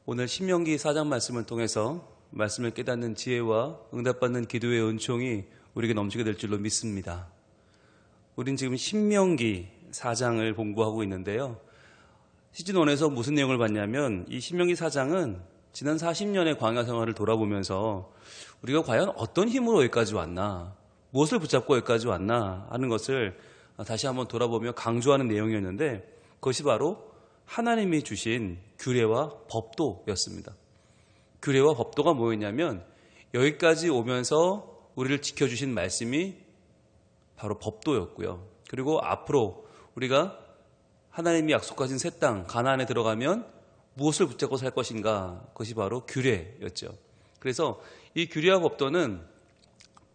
오늘 신명기 4장 말씀을 통해서 말씀을 깨닫는 지혜와 응답받는 기도의 은총이 우리에게 넘치게 될 줄로 믿습니다. 우린 지금 신명기 4장을 공부하고 있는데요. 시즌1에서 무슨 내용을 봤냐면 이 신명기 4장은 지난 40년의 광야 생활을 돌아보면서 우리가 과연 어떤 힘으로 여기까지 왔나, 무엇을 붙잡고 여기까지 왔나 하는 것을 다시 한번 돌아보며 강조하는 내용이었는데, 그것이 바로 하나님이 주신 규례와 법도였습니다. 규례와 법도가 뭐였냐면 여기까지 오면서 우리를 지켜주신 말씀이 바로 법도였고요. 그리고 앞으로 우리가 하나님이 약속하신 새 땅 가나안에 들어가면 무엇을 붙잡고 살 것인가, 그것이 바로 규례였죠. 그래서 이 규례와 법도는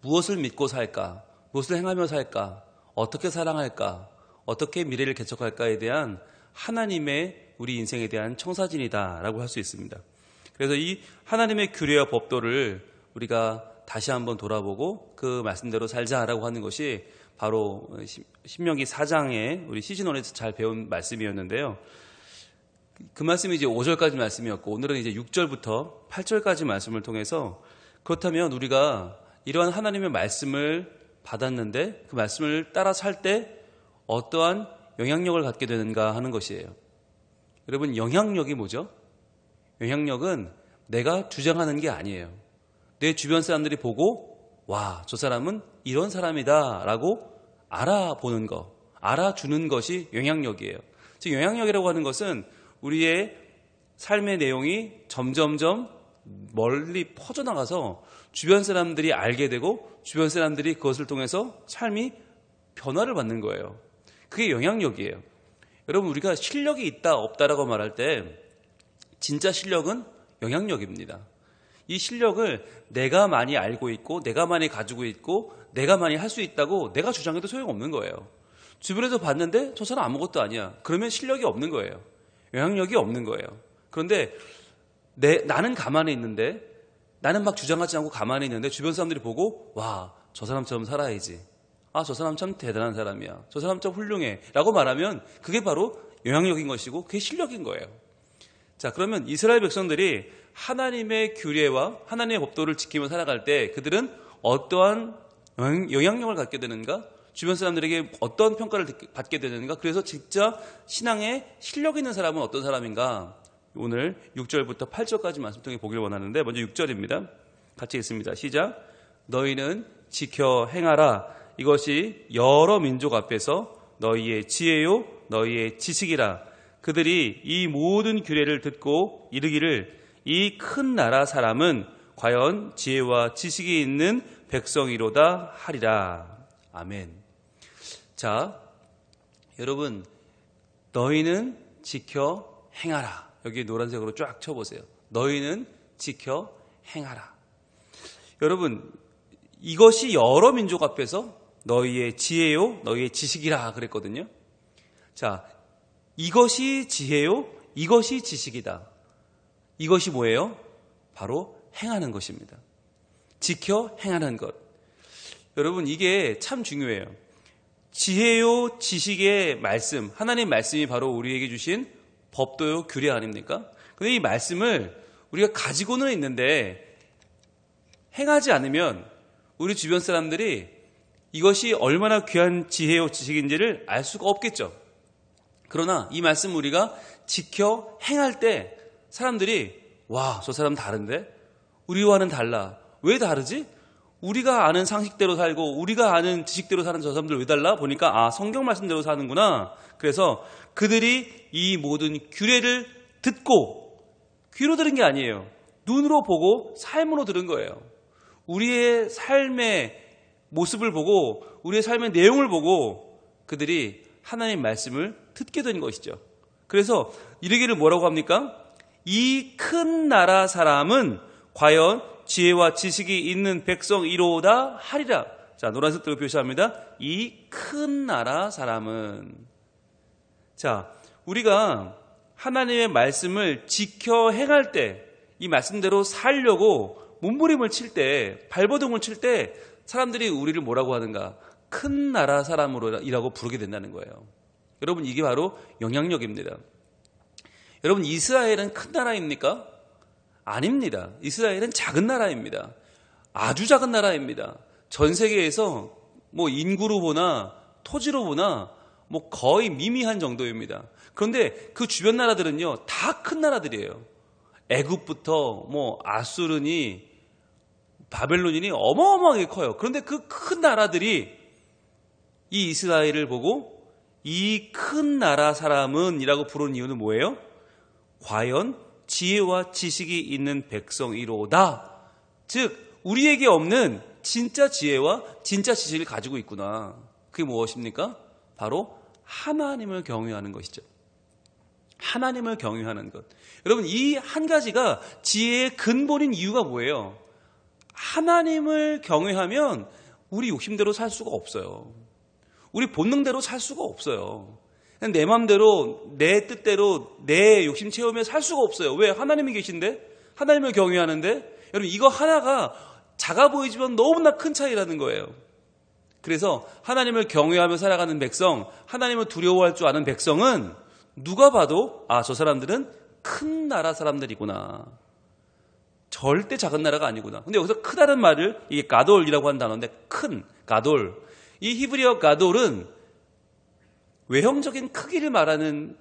무엇을 믿고 살까, 무엇을 행하며 살까, 어떻게 사랑할까, 어떻게 미래를 개척할까에 대한 하나님의 우리 인생에 대한 청사진이다라고 할 수 있습니다. 그래서 이 하나님의 규례와 법도를 우리가 다시 한번 돌아보고 그 말씀대로 살자라고 하는 것이 바로 신명기 4장에 우리 시즌1에서 잘 배운 말씀이었는데요. 그 말씀이 이제 5절까지 말씀이었고, 오늘은 이제 6절부터 8절까지 말씀을 통해서, 그렇다면 우리가 이러한 하나님의 말씀을 받았는데 그 말씀을 따라 살 때 어떠한 영향력을 갖게 되는가 하는 것이에요. 여러분, 영향력이 뭐죠? 영향력은 내가 주장하는 게 아니에요. 내 주변 사람들이 보고 와, 저 사람은 이런 사람이다 라고 알아보는 것, 알아주는 것이 영향력이에요. 즉, 영향력이라고 하는 것은 우리의 삶의 내용이 점점점 멀리 퍼져나가서 주변 사람들이 알게 되고 주변 사람들이 그것을 통해서 삶이 변화를 받는 거예요. 그게 영향력이에요. 여러분, 우리가 실력이 있다 없다라고 말할 때 진짜 실력은 영향력입니다. 이 실력을 내가 많이 알고 있고 내가 많이 가지고 있고 내가 많이 할 수 있다고 내가 주장해도 소용없는 거예요. 주변에서 봤는데 저 사람 아무것도 아니야. 그러면 실력이 없는 거예요. 영향력이 없는 거예요. 그런데 나는 가만히 있는데, 나는 막 주장하지 않고 가만히 있는데 주변 사람들이 보고 와, 저 사람처럼 살아야지. 아, 저 사람 참 대단한 사람이야. 저 사람 참 훌륭해 라고 말하면 그게 바로 영향력인 것이고 그게 실력인 거예요. 자, 그러면 이스라엘 백성들이 하나님의 규례와 하나님의 법도를 지키며 살아갈 때 그들은 어떠한 영향력을 갖게 되는가, 주변 사람들에게 어떤 평가를 받게 되는가, 그래서 진짜 신앙에 실력 있는 사람은 어떤 사람인가, 오늘 6절부터 8절까지 말씀 통해 보기를 원하는데, 먼저 6절입니다. 같이 읽습니다. 시작. 너희는 지켜 행하라. 이것이 여러 민족 앞에서 너희의 지혜요 너희의 지식이라. 그들이 이 모든 규례를 듣고 이르기를 이 큰 나라 사람은 과연 지혜와 지식이 있는 백성이로다 하리라. 아멘. 자, 여러분, 너희는 지켜 행하라. 여기 노란색으로 쫙 쳐보세요. 너희는 지켜 행하라. 여러분, 이것이 여러 민족 앞에서 너희의 지혜요 너희의 지식이라 그랬거든요. 자, 이것이 지혜요 이것이 지식이다. 이것이 뭐예요? 바로 행하는 것입니다. 지켜 행하는 것. 여러분, 이게 참 중요해요. 지혜요 지식의 말씀, 하나님의 말씀이 바로 우리에게 주신 법도요 규례 아닙니까? 근데 이 말씀을 우리가 가지고는 있는데 행하지 않으면 우리 주변 사람들이 이것이 얼마나 귀한 지혜요 지식인지를 알 수가 없겠죠. 그러나 이 말씀 우리가 지켜 행할 때 사람들이 와, 저 사람 다른데? 우리와는 달라. 왜 다르지? 우리가 아는 상식대로 살고 우리가 아는 지식대로 사는 저 사람들 왜 달라? 보니까 아, 성경 말씀대로 사는구나. 그래서 그들이 이 모든 규례를 듣고, 귀로 들은 게 아니에요. 눈으로 보고 삶으로 들은 거예요. 우리의 삶의 모습을 보고 우리의 삶의 내용을 보고 그들이 하나님의 말씀을 듣게 된 것이죠. 그래서 이르기를 뭐라고 합니까? 이 큰 나라 사람은 과연 지혜와 지식이 있는 백성이로다 하리라. 자, 노란색으로 표시합니다. 이 큰 나라 사람은. 자, 우리가 하나님의 말씀을 지켜 행할 때, 이 말씀대로 살려고 몸부림을 칠 때, 발버둥을 칠 때 사람들이 우리를 뭐라고 하는가? 큰 나라 사람으로이라고 부르게 된다는 거예요. 여러분, 이게 바로 영향력입니다. 여러분, 이스라엘은 큰 나라입니까? 아닙니다. 이스라엘은 작은 나라입니다. 아주 작은 나라입니다. 전 세계에서 뭐 인구로 보나 토지로 보나 뭐 거의 미미한 정도입니다. 그런데 그 주변 나라들은요, 다 큰 나라들이에요. 애굽부터 뭐 아수르니 바벨론이니 어마어마하게 커요. 그런데 그 큰 나라들이 이 이스라엘을 보고 이 큰 나라 사람은 이라고 부르는 이유는 뭐예요? 과연 지혜와 지식이 있는 백성이로다. 즉 우리에게 없는 진짜 지혜와 진짜 지식을 가지고 있구나. 그게 무엇입니까? 바로 하나님을 경외하는 것이죠. 하나님을 경외하는 것. 여러분, 이 한 가지가 지혜의 근본인 이유가 뭐예요? 하나님을 경외하면 우리 욕심대로 살 수가 없어요. 우리 본능대로 살 수가 없어요. 내 마음대로, 내 뜻대로, 내 욕심 채우며 살 수가 없어요. 왜? 하나님이 계신데? 하나님을 경외하는데? 여러분, 이거 하나가 작아 보이지만 너무나 큰 차이라는 거예요. 그래서 하나님을 경외하며 살아가는 백성, 하나님을 두려워할 줄 아는 백성은 누가 봐도 저 사람들은 큰 나라 사람들이구나. 절대 작은 나라가 아니구나. 근데 여기서 크다는 말을, 이게 가돌이라고 하는 단어인데, 큰, 가돌. 이 히브리어 가돌은 외형적인 크기를 말하는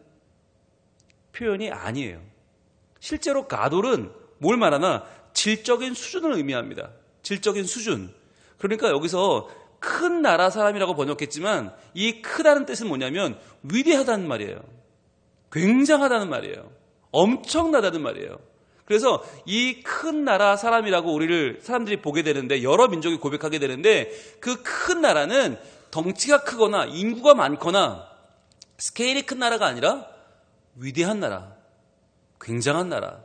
표현이 아니에요. 실제로 가돌은 뭘 말하나? 질적인 수준을 의미합니다. 질적인 수준. 그러니까 여기서 큰 나라 사람이라고 번역했지만 이 크다는 뜻은 뭐냐면 위대하다는 말이에요. 굉장하다는 말이에요. 엄청나다는 말이에요. 그래서 이 큰 나라 사람이라고 사람들이 보게 되는데, 여러 민족이 고백하게 되는데, 그 큰 나라는 덩치가 크거나 인구가 많거나 스케일이 큰 나라가 아니라 위대한 나라, 굉장한 나라,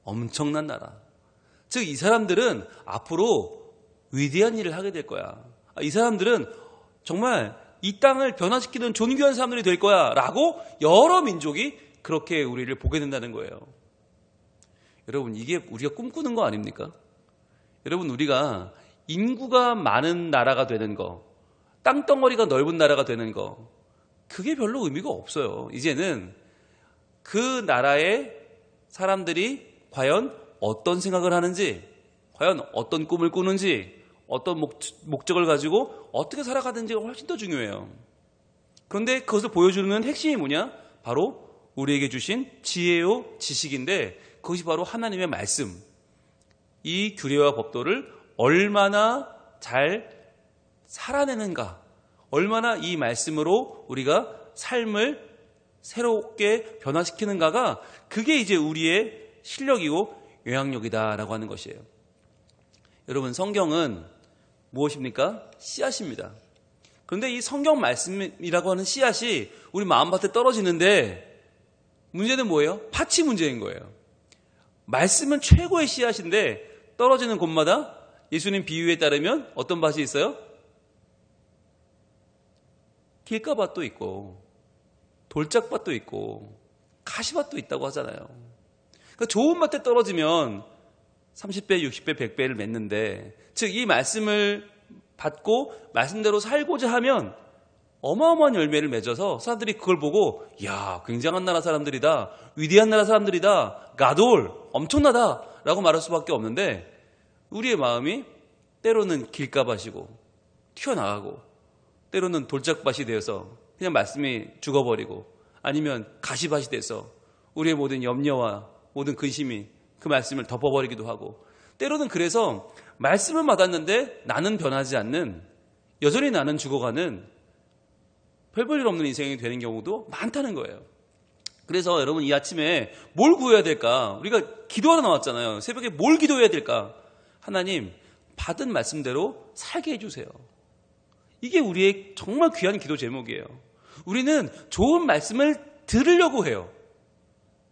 엄청난 나라. 즉 이 사람들은 앞으로 위대한 일을 하게 될 거야. 이 사람들은 정말 이 땅을 변화시키는 존귀한 사람들이 될 거야 라고 여러 민족이 그렇게 우리를 보게 된다는 거예요. 여러분, 이게 우리가 꿈꾸는 거 아닙니까? 여러분, 우리가 인구가 많은 나라가 되는 거, 땅덩어리가 넓은 나라가 되는 거, 그게 별로 의미가 없어요. 이제는 그 나라의 사람들이 과연 어떤 생각을 하는지, 과연 어떤 꿈을 꾸는지, 어떤 목적을 가지고 어떻게 살아가는지가 훨씬 더 중요해요. 그런데 그것을 보여주는 핵심이 뭐냐? 바로 우리에게 주신 지혜요 지식인데, 그것이 바로 하나님의 말씀. 이 규례와 법도를 얼마나 잘 살아내는가, 얼마나 이 말씀으로 우리가 삶을 새롭게 변화시키는가가, 그게 이제 우리의 실력이고 영향력이다라고 하는 것이에요. 여러분, 성경은 무엇입니까? 씨앗입니다. 그런데 이 성경 말씀이라고 하는 씨앗이 우리 마음밭에 떨어지는데, 문제는 뭐예요? 밭이 문제인 거예요. 말씀은 최고의 씨앗인데 떨어지는 곳마다 예수님 비유에 따르면 어떤 밭이 있어요? 길가밭도 있고 돌짝밭도 있고 가시밭도 있다고 하잖아요. 그러니까 좋은 밭에 떨어지면 30배, 60배, 100배를 맺는데, 즉 이 말씀을 받고 말씀대로 살고자 하면 어마어마한 열매를 맺어서 사람들이 그걸 보고, 야, 굉장한 나라 사람들이다, 위대한 나라 사람들이다, 가돌, 엄청나다 라고 말할 수밖에 없는데, 우리의 마음이 때로는 길가밭이고 튀어나가고, 때로는 돌짝밭이 되어서 그냥 말씀이 죽어버리고, 아니면 가시밭이 돼서 우리의 모든 염려와 모든 근심이 그 말씀을 덮어버리기도 하고, 때로는 그래서 말씀을 받았는데 나는 변하지 않는, 여전히 나는 죽어가는 별 볼 일 없는 인생이 되는 경우도 많다는 거예요. 그래서 여러분, 이 아침에 뭘 구해야 될까? 우리가 기도하러 나왔잖아요. 새벽에 뭘 기도해야 될까? 하나님, 받은 말씀대로 살게 해주세요. 이게 우리의 정말 귀한 기도 제목이에요. 우리는 좋은 말씀을 들으려고 해요.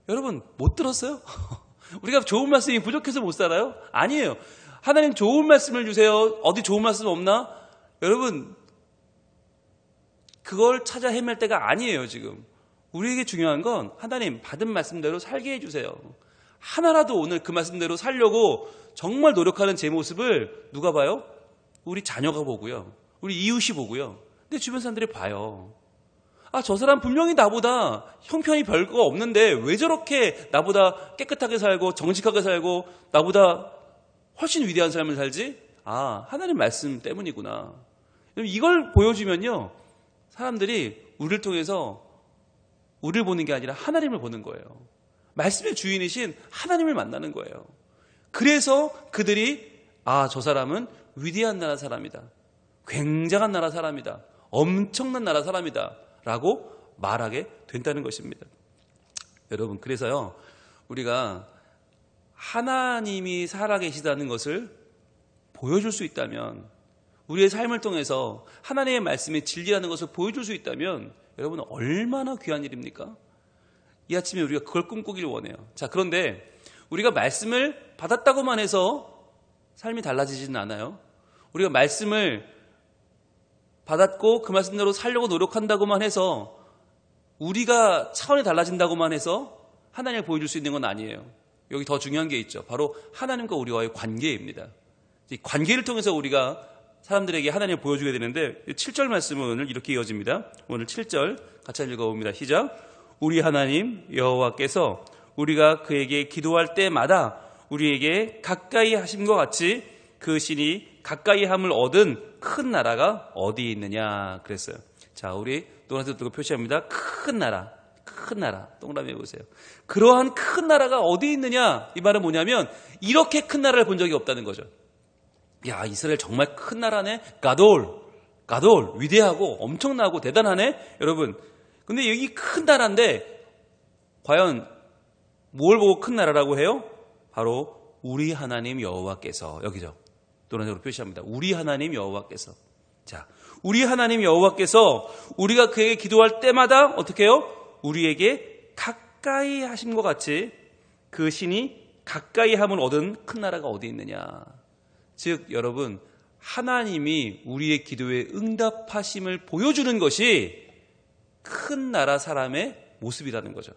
여러분, 못 들었어요? 우리가 좋은 말씀이 부족해서 못 살아요? 아니에요. 하나님, 좋은 말씀을 주세요. 어디 좋은 말씀 없나? 여러분, 그걸 찾아 헤맬 때가 아니에요. 지금 우리에게 중요한 건 하나님, 받은 말씀대로 살게 해주세요. 하나라도 오늘 그 말씀대로 살려고 정말 노력하는 제 모습을 누가 봐요? 우리 자녀가 보고요, 우리 이웃이 보고요, 내 주변 사람들이 봐요. 저 사람 분명히 나보다 형편이 별거 없는데 왜 저렇게 나보다 깨끗하게 살고 정직하게 살고 나보다 훨씬 위대한 삶을 살지? 하나님 말씀 때문이구나. 이걸 보여주면요, 사람들이 우리를 통해서 우리를 보는 게 아니라 하나님을 보는 거예요. 말씀의 주인이신 하나님을 만나는 거예요. 그래서 그들이 저 사람은 위대한 나라 사람이다, 굉장한 나라 사람이다, 엄청난 나라 사람이다 라고 말하게 된다는 것입니다. 여러분, 그래서요, 우리가 하나님이 살아계시다는 것을 보여줄 수 있다면, 우리의 삶을 통해서 하나님의 말씀이 진리라는 것을 보여줄 수 있다면 여러분, 얼마나 귀한 일입니까? 이 아침에 우리가 그걸 꿈꾸길 원해요. 자, 그런데 우리가 말씀을 받았다고만 해서 삶이 달라지지는 않아요. 우리가 말씀을 받았고 그 말씀대로 살려고 노력한다고만 해서, 우리가 차원이 달라진다고만 해서 하나님을 보여줄 수 있는 건 아니에요. 여기 더 중요한 게 있죠. 바로 하나님과 우리와의 관계입니다. 이 관계를 통해서 우리가 사람들에게 하나님을 보여주게 되는데, 7절 말씀은 오늘 이렇게 이어집니다. 오늘 7절 같이 읽어봅니다. 시작. 우리 하나님 여호와께서 우리가 그에게 기도할 때마다 우리에게 가까이 하심과 같이 그 신이 가까이 함을 얻은 큰 나라가 어디 있느냐 그랬어요. 자, 우리 노란색 뜨고 표시합니다. 큰 나라, 큰 나라. 동그라미 해보세요. 그러한 큰 나라가 어디 있느냐, 이 말은 뭐냐면 이렇게 큰 나라를 본 적이 없다는 거죠. 이스라엘 정말 큰 나라네. 가돌, 위대하고 엄청나고 대단하네. 여러분, 근데 여기 큰 나라인데 과연 뭘 보고 큰 나라라고 해요? 바로 우리 하나님 여호와께서, 여기죠. 노란색으로 표시합니다. 우리 하나님 여호와께서. 자, 우리 하나님 여호와께서 우리가 그에게 기도할 때마다 어떻게 해요? 우리에게 가까이 하심과 같이 그 신이 가까이 함을 얻은 큰 나라가 어디 있느냐. 즉, 여러분, 하나님이 우리의 기도에 응답하심을 보여주는 것이 큰 나라 사람의 모습이라는 거죠.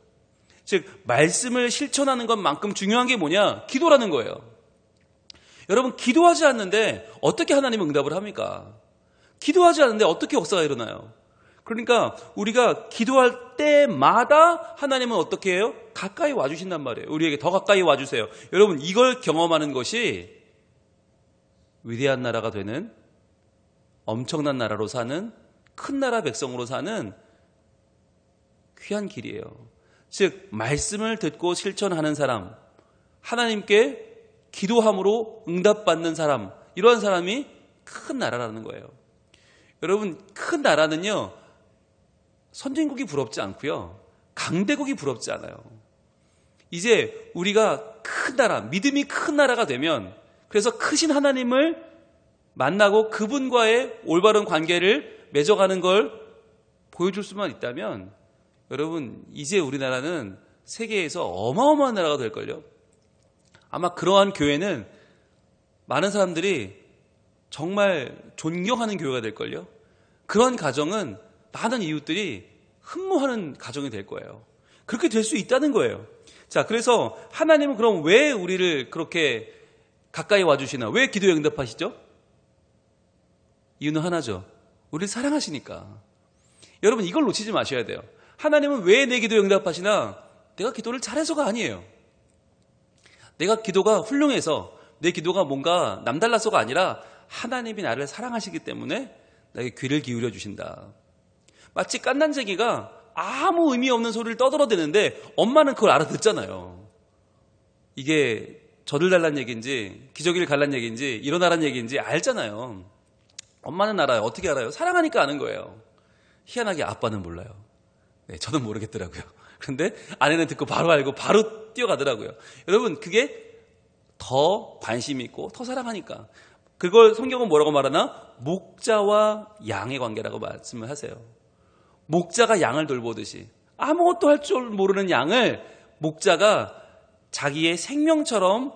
즉, 말씀을 실천하는 것만큼 중요한 게 뭐냐? 기도라는 거예요. 여러분, 기도하지 않는데 어떻게 하나님은 응답을 합니까? 기도하지 않는데 어떻게 역사가 일어나요? 그러니까 우리가 기도할 때마다 하나님은 어떻게 해요? 가까이 와주신단 말이에요. 우리에게 더 가까이 와주세요. 여러분, 이걸 경험하는 것이 위대한 나라가 되는, 엄청난 나라로 사는, 큰 나라 백성으로 사는 귀한 길이에요. 즉, 말씀을 듣고 실천하는 사람, 하나님께 기도함으로 응답받는 사람, 이러한 사람이 큰 나라라는 거예요. 여러분, 큰 나라는요, 선진국이 부럽지 않고요, 강대국이 부럽지 않아요. 이제 우리가 큰 나라, 믿음이 큰 나라가 되면, 그래서 크신 하나님을 만나고 그분과의 올바른 관계를 맺어가는 걸 보여줄 수만 있다면, 여러분, 이제 우리나라는 세계에서 어마어마한 나라가 될걸요. 아마 그러한 교회는 많은 사람들이 정말 존경하는 교회가 될걸요. 그런 가정은 많은 이웃들이 흠모하는 가정이 될 거예요. 그렇게 될 수 있다는 거예요. 자, 그래서 하나님은 그럼 왜 우리를 그렇게 가까이 와주시나? 왜 기도에 응답하시죠? 이유는 하나죠. 우리를 사랑하시니까. 여러분, 이걸 놓치지 마셔야 돼요. 하나님은 왜 내 기도에 응답하시나? 내가 기도를 잘해서가 아니에요. 내가 기도가 훌륭해서, 내 기도가 뭔가 남달라서가 아니라 하나님이 나를 사랑하시기 때문에 나에게 귀를 기울여 주신다. 마치 깐난쟁이가 아무 의미 없는 소리를 떠들어대는데 엄마는 그걸 알아듣잖아요. 이게 저를 달란 얘기인지 기저귀를 갈란 얘기인지 일어나란 얘기인지 알잖아요. 엄마는 알아요. 어떻게 알아요? 사랑하니까 아는 거예요. 희한하게 아빠는 몰라요. 네, 저는 모르겠더라고요. 그런데 아내는 듣고 바로 알고 바로 뛰어가더라고요. 여러분, 그게 더 관심이 있고 더 사랑하니까. 그걸 성경은 뭐라고 말하나? 목자와 양의 관계라고 말씀을 하세요. 목자가 양을 돌보듯이, 아무것도 할 줄 모르는 양을 목자가 자기의 생명처럼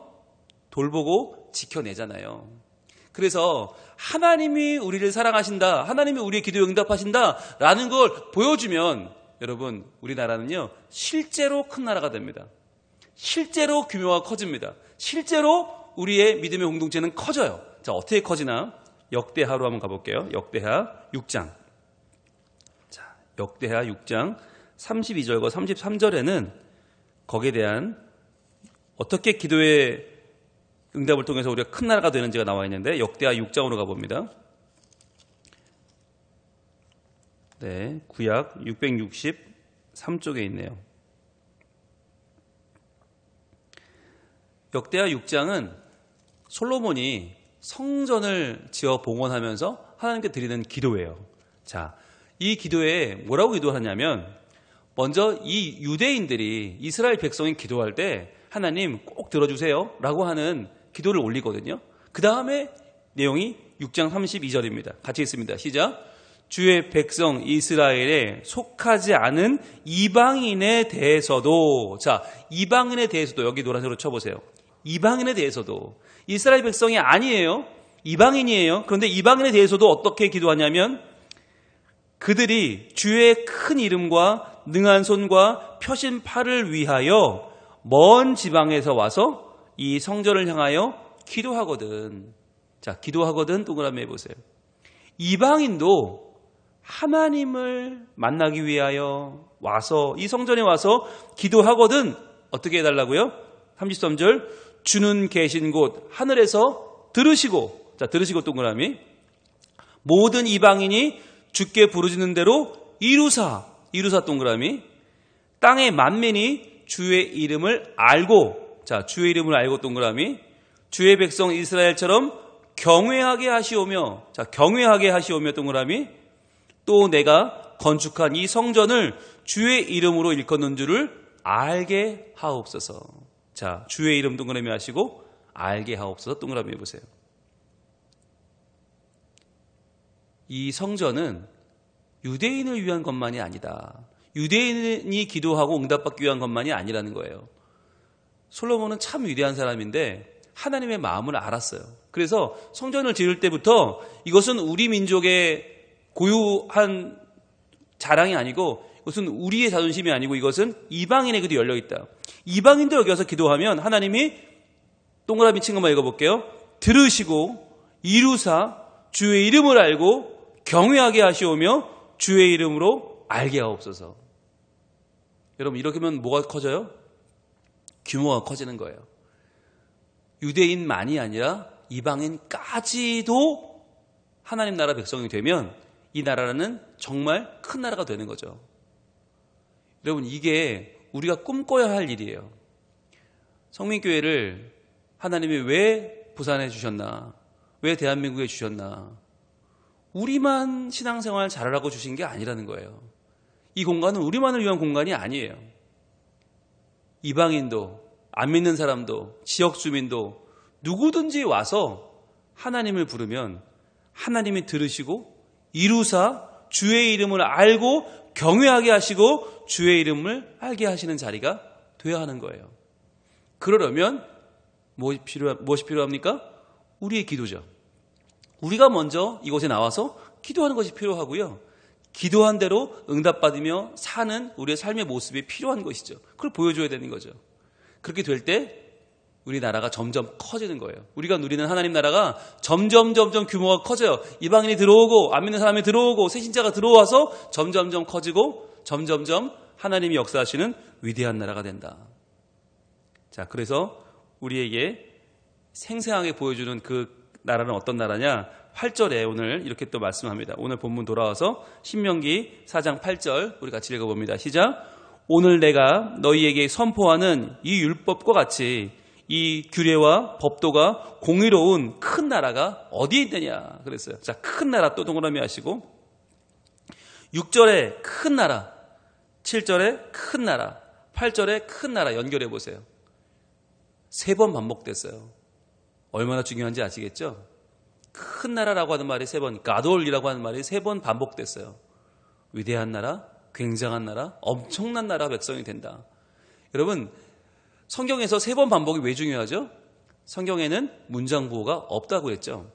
돌보고 지켜내잖아요. 그래서 하나님이 우리를 사랑하신다, 하나님이 우리의 기도에 응답하신다라는 걸 보여주면, 여러분, 우리나라는요 실제로 큰 나라가 됩니다. 실제로 규모가 커집니다. 실제로 우리의 믿음의 공동체는 커져요. 자, 어떻게 커지나? 역대하로 한번 가볼게요. 역대하 6장. 자, 역대하 6장 32절과 33절에는 거기에 대한 어떻게 기도의 응답을 통해서 우리가 큰 나라가 되는지가 나와 있는데 역대하 6장으로 가봅니다. 네, 구약 663쪽에 있네요. 역대하 6장은 솔로몬이 성전을 지어 봉헌하면서 하나님께 드리는 기도예요. 자, 이 기도에 뭐라고 기도하냐면 먼저 이 유대인들이 이스라엘 백성이 기도할 때 하나님 꼭 들어주세요 라고 하는 기도를 올리거든요. 그 다음에 내용이 6장 32절입니다. 같이 읽습니다. 시작. 주의 백성 이스라엘에 속하지 않은 이방인에 대해서도, 자, 이방인에 대해서도 여기 노란색으로 쳐보세요. 이방인에 대해서도 이스라엘 백성이 아니에요. 이방인이에요. 그런데 이방인에 대해서도 어떻게 기도하냐면 그들이 주의 큰 이름과 능한 손과 펴신 팔을 위하여 먼 지방에서 와서 이 성전을 향하여 기도하거든. 자, 기도하거든 동그라미 해보세요. 이방인도 하나님을 만나기 위하여 와서 이 성전에 와서 기도하거든. 어떻게 해달라고요? 33절 주는 계신 곳 하늘에서 들으시고, 자, 들으시고 동그라미, 모든 이방인이 주께 부르짖는 대로 이루사 동그라미, 땅의 만민이 주의 이름을 알고, 자, 주의 이름을 알고 동그라미, 주의 백성 이스라엘처럼 경외하게 하시오며, 자, 경외하게 하시오며 동그라미, 또 내가 건축한 이 성전을 주의 이름으로 일컫는 줄을 알게 하옵소서. 자, 주의 이름 동그라미 하시고 알게 하옵소서 동그라미 해보세요. 이 성전은 유대인을 위한 것만이 아니다. 유대인이 기도하고 응답받기 위한 것만이 아니라는 거예요. 솔로몬은 참 위대한 사람인데 하나님의 마음을 알았어요. 그래서 성전을 지을 때부터 이것은 우리 민족의 고유한 자랑이 아니고 이것은 우리의 자존심이 아니고 이것은 이방인에게도 열려있다. 이방인들 여기 와서 기도하면 하나님이 동그라미 친 것만 읽어볼게요. 들으시고 이루사 주의 이름을 알고 경외하게 하시오며 주의 이름으로 알게 하옵소서. 여러분, 이렇게 하면 뭐가 커져요? 규모가 커지는 거예요. 유대인만이 아니라 이방인까지도 하나님 나라 백성이 되면 이 나라는 정말 큰 나라가 되는 거죠. 여러분, 이게 우리가 꿈꿔야 할 일이에요. 성민교회를 하나님이 왜 부산에 주셨나? 왜 대한민국에 주셨나? 우리만 신앙생활 잘하라고 주신 게 아니라는 거예요. 이 공간은 우리만을 위한 공간이 아니에요. 이방인도, 안 믿는 사람도, 지역 주민도 누구든지 와서 하나님을 부르면 하나님이 들으시고 이루사 주의 이름을 알고 경외하게 하시고 주의 이름을 알게 하시는 자리가 되어야 하는 거예요. 그러려면 무엇이 필요합니까? 우리의 기도죠. 우리가 먼저 이곳에 나와서 기도하는 것이 필요하고요. 기도한 대로 응답받으며 사는 우리의 삶의 모습이 필요한 것이죠. 그걸 보여줘야 되는 거죠. 그렇게 될 때 우리나라가 점점 커지는 거예요. 우리가 누리는 하나님 나라가 점점 규모가 커져요. 이방인이 들어오고 안 믿는 사람이 들어오고 새신자가 들어와서 점점 커지고 점점 하나님이 역사하시는 위대한 나라가 된다. 자, 그래서 우리에게 생생하게 보여주는 그 나라는 어떤 나라냐? 8절에 오늘 이렇게 또 말씀합니다. 오늘 본문 돌아와서 신명기 4장 8절 우리 같이 읽어봅니다. 시작. 오늘 내가 너희에게 선포하는 이 율법과 같이 이 규례와 법도가 공의로운 큰 나라가 어디에 있느냐 그랬어요. 자, 큰 나라 또 동그라미 하시고 6절에 큰 나라, 7절에 큰 나라, 8절에 큰 나라 연결해 보세요. 3번 반복됐어요. 얼마나 중요한지 아시겠죠? 큰 나라라고 하는 말이 3번, 가돌이라고 하는 말이 3번 반복됐어요. 위대한 나라, 굉장한 나라, 엄청난 나라 백성이 된다. 여러분, 성경에서 3번 반복이 왜 중요하죠? 성경에는 문장 부호가 없다고 했죠.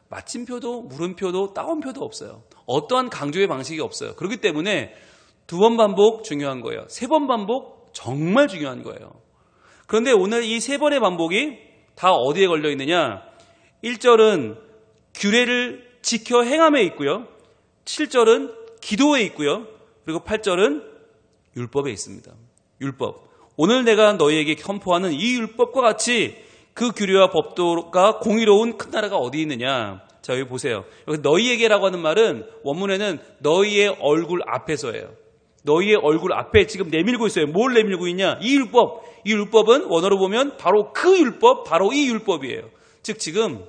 마침표도 물음표도 따옴표도 없어요. 어떠한 강조의 방식이 없어요. 그렇기 때문에 2번 반복 중요한 거예요. 3번 반복 정말 중요한 거예요. 그런데 오늘 이 3번의 반복이 다 어디에 걸려 있느냐? 1절은 규례를 지켜 행함에 있고요. 7절은 기도에 있고요. 그리고 8절은 율법에 있습니다. 율법. 오늘 내가 너희에게 선포하는 이 율법과 같이 그 규례와 법도가 공의로운 큰 나라가 어디 있느냐. 자, 여기 보세요. 여기 너희에게라고 하는 말은 원문에는 너희의 얼굴 앞에서예요. 너희의 얼굴 앞에 지금 내밀고 있어요. 뭘 내밀고 있냐? 이 율법. 이 율법은 원어로 보면 바로 그 율법, 바로 이 율법이에요. 즉 지금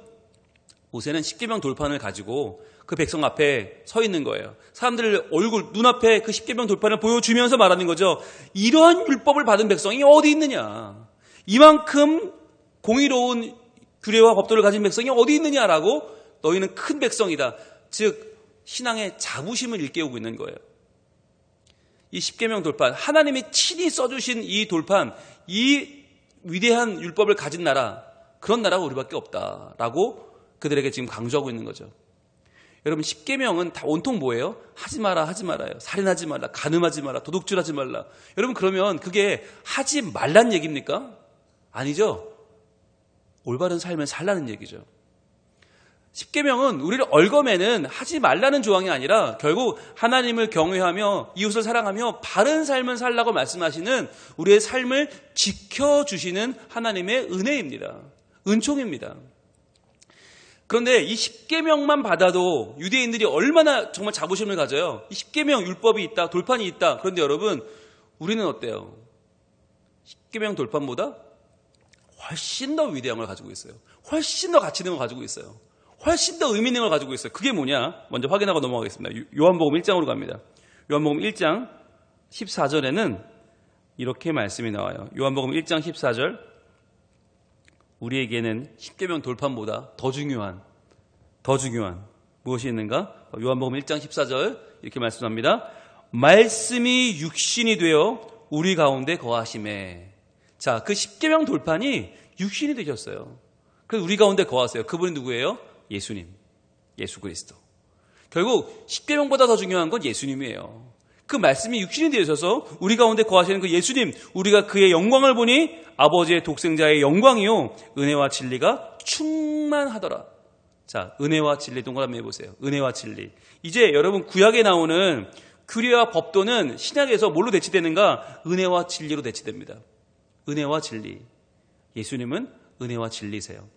모세는 십계명 돌판을 가지고 그 백성 앞에 서 있는 거예요. 사람들 얼굴, 눈앞에 그 십계명 돌판을 보여주면서 말하는 거죠. 이러한 율법을 받은 백성이 어디 있느냐? 이만큼 공의로운 규례와 법도를 가진 백성이 어디 있느냐라고 너희는 큰 백성이다. 즉 신앙의 자부심을 일깨우고 있는 거예요. 이 십계명 돌판, 하나님이 친히 써주신 이 돌판, 이 위대한 율법을 가진 나라, 그런 나라가 우리밖에 없다라고 그들에게 지금 강조하고 있는 거죠. 여러분 십계명은 다 온통 뭐예요? 하지 마라, 하지 말아요. 살인하지 말라, 간음하지 마라, 도둑질하지 말라. 여러분 그러면 그게 하지 말란 얘기입니까? 아니죠. 올바른 삶을 살라는 얘기죠. 십계명은 우리를 얽어매는 하지 말라는 조항이 아니라 결국 하나님을 경외하며 이웃을 사랑하며 바른 삶을 살라고 말씀하시는 우리의 삶을 지켜주시는 하나님의 은혜입니다. 은총입니다. 그런데 이 십계명만 받아도 유대인들이 얼마나 정말 자부심을 가져요. 이 십계명 율법이 있다, 돌판이 있다. 그런데 여러분 우리는 어때요? 십계명 돌판보다 훨씬 더 위대한 걸 가지고 있어요. 훨씬 더 가치 있는 걸 가지고 있어요. 훨씬 더 의미 있는 걸 가지고 있어요. 그게 뭐냐? 먼저 확인하고 넘어가겠습니다. 요한복음 1장으로 갑니다. 요한복음 1장 14절에는 이렇게 말씀이 나와요. 요한복음 1장 14절. 우리에게는 십계명 돌판보다 더 중요한 무엇이 있는가? 요한복음 1장 14절 이렇게 말씀합니다. 말씀이 육신이 되어 우리 가운데 거하심에. 자, 그 십계명 돌판이 육신이 되셨어요. 그래서 우리 가운데 거하세요. 그분이 누구예요? 예수님, 예수 그리스도. 결국 십계명보다 더 중요한 건 예수님이에요. 그 말씀이 육신이 되셔서 우리 가운데 거하시는 그 예수님, 우리가 그의 영광을 보니 아버지의 독생자의 영광이요 은혜와 진리가 충만하더라. 자, 은혜와 진리 동그라미 해보세요. 은혜와 진리. 이제 여러분 구약에 나오는 규례와 법도는 신약에서 뭘로 대치되는가? 은혜와 진리로 대치됩니다. 은혜와 진리. 예수님은 은혜와 진리세요.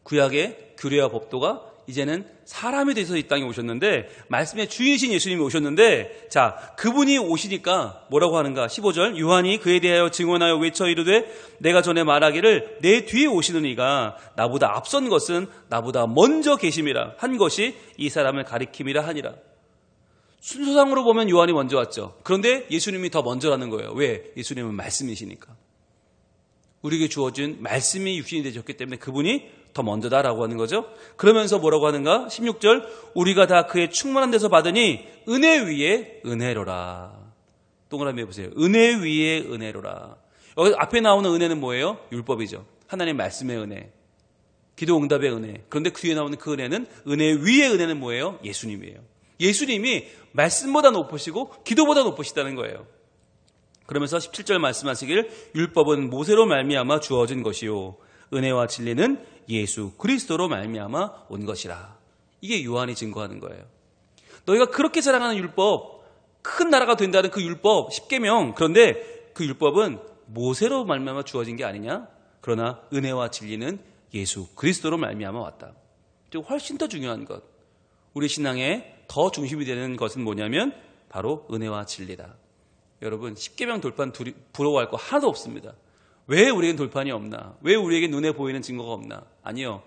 구약의 규례와 법도가 이제는 사람이 돼서 이 땅에 오셨는데 말씀의 주인이신 예수님이 오셨는데 자 그분이 오시니까 뭐라고 하는가? 15절 요한이 그에 대하여 증언하여 외쳐 이르되 내가 전에 말하기를 내 뒤에 오시는 이가 나보다 앞선 것은 나보다 먼저 계심이라 한 것이 이 사람을 가리킴이라 하니라. 순서상으로 보면 요한이 먼저 왔죠. 그런데 예수님이 더 먼저라는 거예요. 왜? 예수님은 말씀이시니까. 우리에게 주어진 말씀이 육신이 되셨기 때문에 그분이 더 먼저다라고 하는 거죠. 그러면서 뭐라고 하는가? 16절 우리가 다 그의 충만한 데서 받으니 은혜 위에 은혜로라. 동그라미 해보세요. 은혜 위에 은혜로라. 여기 앞에 나오는 은혜는 뭐예요? 율법이죠. 하나님 말씀의 은혜, 기도 응답의 은혜. 그런데 그 뒤에 나오는 그 은혜는 은혜 위에 은혜는 뭐예요? 예수님이에요. 예수님이 말씀보다 높으시고 기도보다 높으시다는 거예요. 그러면서 17절 말씀하시길 율법은 모세로 말미암아 주어진 것이요 은혜와 진리는 예수 그리스도로 말미암아 온 것이라. 이게 요한이 증거하는 거예요. 너희가 그렇게 사랑하는 율법, 큰 나라가 된다는 그 율법, 십계명. 그런데 그 율법은 모세로 말미암아 주어진 게 아니냐? 그러나 은혜와 진리는 예수 그리스도로 말미암아 왔다. 훨씬 더 중요한 것. 우리 신앙의 더 중심이 되는 것은 뭐냐면 바로 은혜와 진리다. 여러분 십계명 돌판 부러워할 거 하나도 없습니다. 왜 우리에겐 돌판이 없나? 왜 우리에게 눈에 보이는 증거가 없나? 아니요.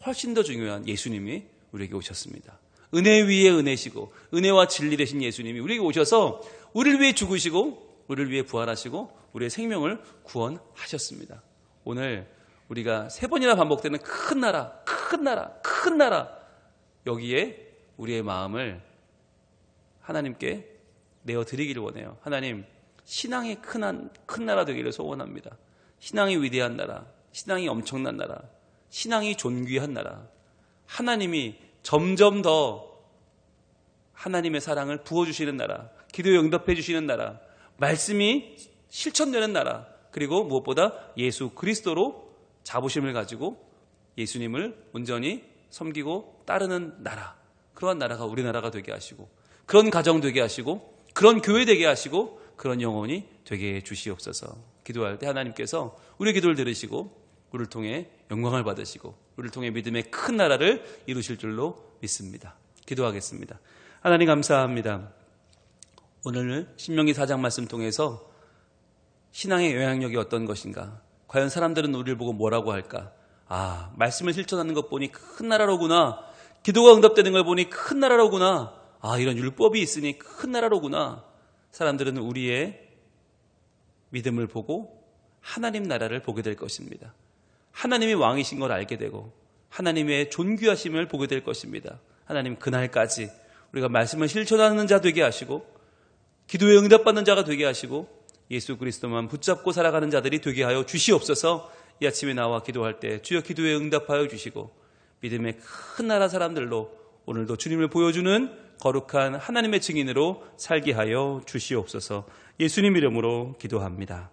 훨씬 더 중요한 예수님이 우리에게 오셨습니다. 은혜 위에 은혜시고 은혜와 진리 되신 예수님이 우리에게 오셔서 우리를 위해 죽으시고 우리를 위해 부활하시고 우리의 생명을 구원하셨습니다. 오늘 우리가 3번이나 반복되는 큰 나라 여기에 우리의 마음을 하나님께 내어드리기를 원해요. 하나님 신앙이 큰 나라 되기를 소원합니다. 신앙이 위대한 나라, 신앙이 엄청난 나라, 신앙이 존귀한 나라, 하나님이 점점 더 하나님의 사랑을 부어주시는 나라, 기도에 응답해 주시는 나라, 말씀이 실천되는 나라, 그리고 무엇보다 예수 그리스도로 자부심을 가지고 예수님을 온전히 섬기고 따르는 나라, 그러한 나라가 우리나라가 되게 하시고 그런 가정 되게 하시고 그런 교회 되게 하시고 그런 영혼이 되게 해 주시옵소서. 기도할 때 하나님께서 우리의 기도를 들으시고 우리를 통해 영광을 받으시고 우리를 통해 믿음의 큰 나라를 이루실 줄로 믿습니다. 기도하겠습니다. 하나님 감사합니다. 오늘 신명기 4장 말씀 통해서 신앙의 영향력이 어떤 것인가, 과연 사람들은 우리를 보고 뭐라고 할까, 말씀을 실천하는 것 보니 큰 나라로구나, 기도가 응답되는 걸 보니 큰 나라로구나, 이런 율법이 있으니 큰 나라로구나. 사람들은 우리의 믿음을 보고 하나님 나라를 보게 될 것입니다. 하나님이 왕이신 걸 알게 되고 하나님의 존귀하심을 보게 될 것입니다. 하나님, 그날까지 우리가 말씀을 실천하는 자 되게 하시고 기도에 응답받는 자가 되게 하시고 예수 그리스도만 붙잡고 살아가는 자들이 되게 하여 주시옵소서. 이 아침에 나와 기도할 때 주여 기도에 응답하여 주시고 믿음의 큰 나라 사람들로 오늘도 주님을 보여주는 거룩한 하나님의 증인으로 살게 하여 주시옵소서. 예수님 이름으로 기도합니다.